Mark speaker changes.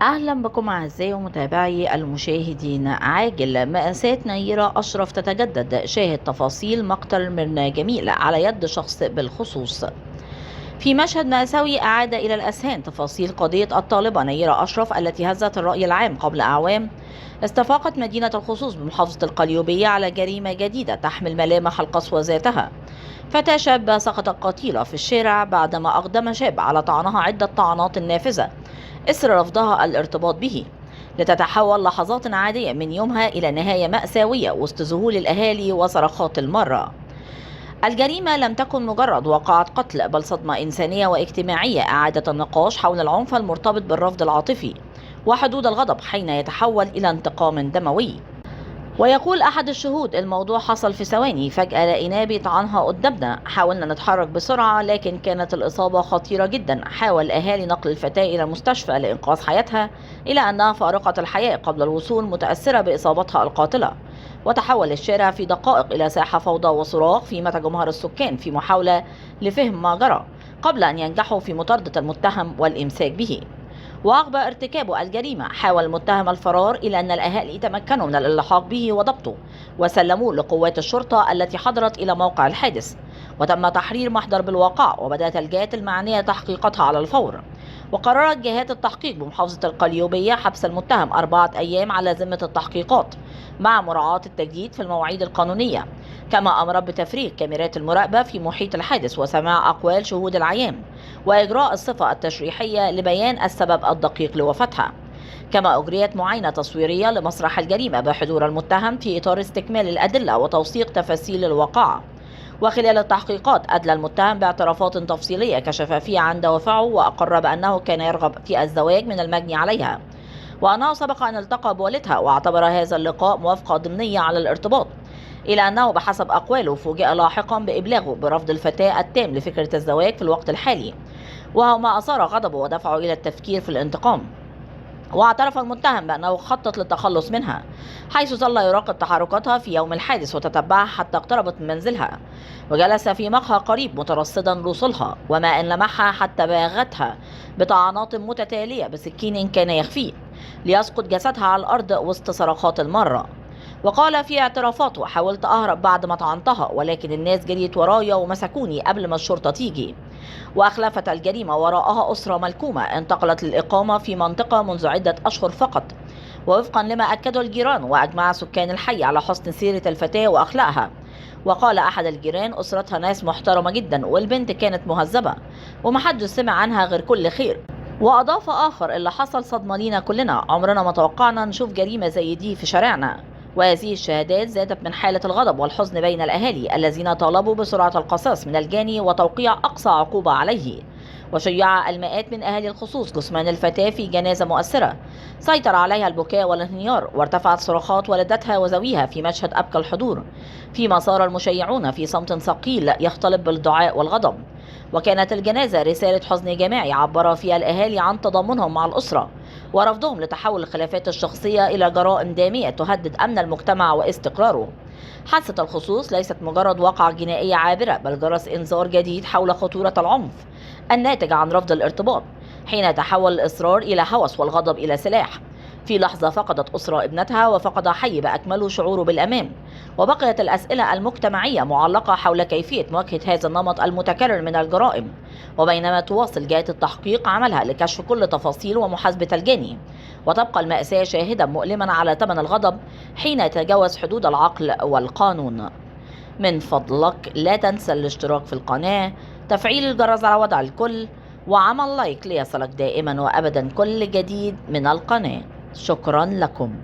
Speaker 1: أهلا بكم أعزائي ومتابعي المشاهدين. عاجل مأساة نيرة أشرف تتجدد، شاهد تفاصيل مقتل ميرنا جميل على يد شخص بالخصوص. في مشهد مأساوي أعاد إلى الأذهان تفاصيل قضية الطالبة نيرة أشرف التي هزت الرأي العام قبل أعوام. استفاقت مدينة الخصوص بمحافظة القليوبية على جريمة جديدة تحمل ملامح القسوة ذاتها. فتاة شابة سقطت قتيلة في الشارع بعدما أقدم شاب على طعنها عدة طعنات نافذة إثر رفضها الارتباط به، لتتحول لحظات عادية من يومها إلى نهاية مأساوية وسط ذهول الأهالي وصرخات المرة. الجريمة لم تكن مجرد واقعة قتل، بل صدمة إنسانية واجتماعية أعادت النقاش حول العنف المرتبط بالرفض العاطفي وحدود الغضب حين يتحول إلى انتقام دموي. ويقول أحد الشهود: الموضوع حصل في ثواني، فجأة لقيناه بيطعنها قدامنا، حاولنا نتحرك بسرعة لكن كانت الإصابة خطيرة جدا. حاول الأهالي نقل الفتاة إلى المستشفى لإنقاذ حياتها، إلى أنها فارقت الحياة قبل الوصول متأثرة بإصابتها القاتلة. وتحول الشارع في دقائق إلى ساحة فوضى وصراخ فيما تجمهر السكان في محاولة لفهم ما جرى قبل أن ينجحوا في مطاردة المتهم والإمساك به. وعقب ارتكاب الجريمة حاول المتهم الفرار، إلى أن الأهالي تمكنوا من الالحاق به وضبطه وسلموه لقوات الشرطة التي حضرت إلى موقع الحادث. وتم تحرير محضر بالواقع، وبدأت الجهات المعنية تحقيقاتها على الفور. وقررت جهات التحقيق بمحافظة القليوبية حبس المتهم 4 أيام على ذمة التحقيقات مع مراعاة التجديد في المواعيد القانونية، كما أمرت بتفريغ كاميرات المراقبة في محيط الحادث وسماع أقوال شهود العيان وإجراء الصفة التشريحية لبيان السبب الدقيق لوفاتها. كما أجريت معاينة تصويرية لمسرح الجريمة بحضور المتهم في إطار استكمال الأدلة وتوثيق تفاصيل الواقعة. وخلال التحقيقات أدلى المتهم باعترافات تفصيلية كشف فيها عن دوافعه، وأقر بأنه كان يرغب في الزواج من المجني عليها، وأنه سبق أن التقى بوالدها واعتبر هذا اللقاء موافقة ضمنية على الارتباط، إلى أنه بحسب أقواله فوجئ لاحقا بإبلاغه برفض الفتاة التام لفكرة الزواج في الوقت الحالي، وهو ما أثار غضبه ودفعه إلى التفكير في الانتقام. واعترف المتهم بأنه خطط للتخلص منها، حيث ظل يراقب تحركاتها في يوم الحادث وتتبعها حتى اقتربت من منزلها، وجلس في مقهى قريب مترصدا لوصولها، وما أن لمحها حتى باغتها بطعنات متتالية بسكين كان يخفيه ليسقط جسدها على الأرض وسط صرخات المرة. وقال في اعترافاته: حاولت أهرب بعد ما طعنتها، ولكن الناس جريت ورايا ومسكوني قبل ما الشرطة تيجي. وأخلفت الجريمة وراءها أسرة ملكومة انتقلت للإقامة في منطقة منذ عدة أشهر فقط، ووفقا لما أكده الجيران وأجمع سكان الحي على حسن سيرة الفتاة وأخلاقها. وقال أحد الجيران: أسرتها ناس محترمة جدا، والبنت كانت مهذبة ومحدش سمع عنها غير كل خير. وأضاف آخر: اللي حصل صدمة لينا كلنا، عمرنا ما توقعنا نشوف جريمة زي دي في شارعنا. وهذه الشهادات زادت من حالة الغضب والحزن بين الأهالي الذين طالبوا بسرعة القصاص من الجاني وتوقيع أقصى عقوبة عليه. وشيع المئات من أهالي الخصوص جثمان الفتاة في جنازة مؤثرة سيطر عليها البكاء والانهيار، وارتفعت صراخات والدتها وذويها في مشهد أبكى الحضور، فيما صار المشيعون في صمت ثقيل يختلط بالدعاء والغضب. وكانت الجنازة رسالة حزن جماعي عبر فيها الأهالي عن تضامنهم مع الأسرة ورفضهم لتحول الخلافات الشخصية إلى جرائم دامية تهدد أمن المجتمع واستقراره. حادثة الخصوص ليست مجرد واقعة جنائية عابرة، بل جرس إنذار جديد حول خطورة العنف الناتج عن رفض الارتباط، حين تحول الإصرار إلى هوس والغضب إلى سلاح. في لحظة فقدت أسرة ابنتها وفقد حي بأكمله شعوره بالأمان، وبقيت الأسئلة المجتمعية معلقة حول كيفية مواجهة هذا النمط المتكرر من الجرائم. وبينما تواصل جهات التحقيق عملها لكشف كل تفاصيل ومحاسبة الجاني، وتبقى المأساة شاهدا مؤلما على ثمن الغضب حين يتجاوز حدود العقل والقانون. من فضلك لا تنسى الاشتراك في القناة، تفعيل الجرس على وضع الكل، وعمل لايك ليصلك دائما وأبدا كل جديد من القناة. شكرا لكم.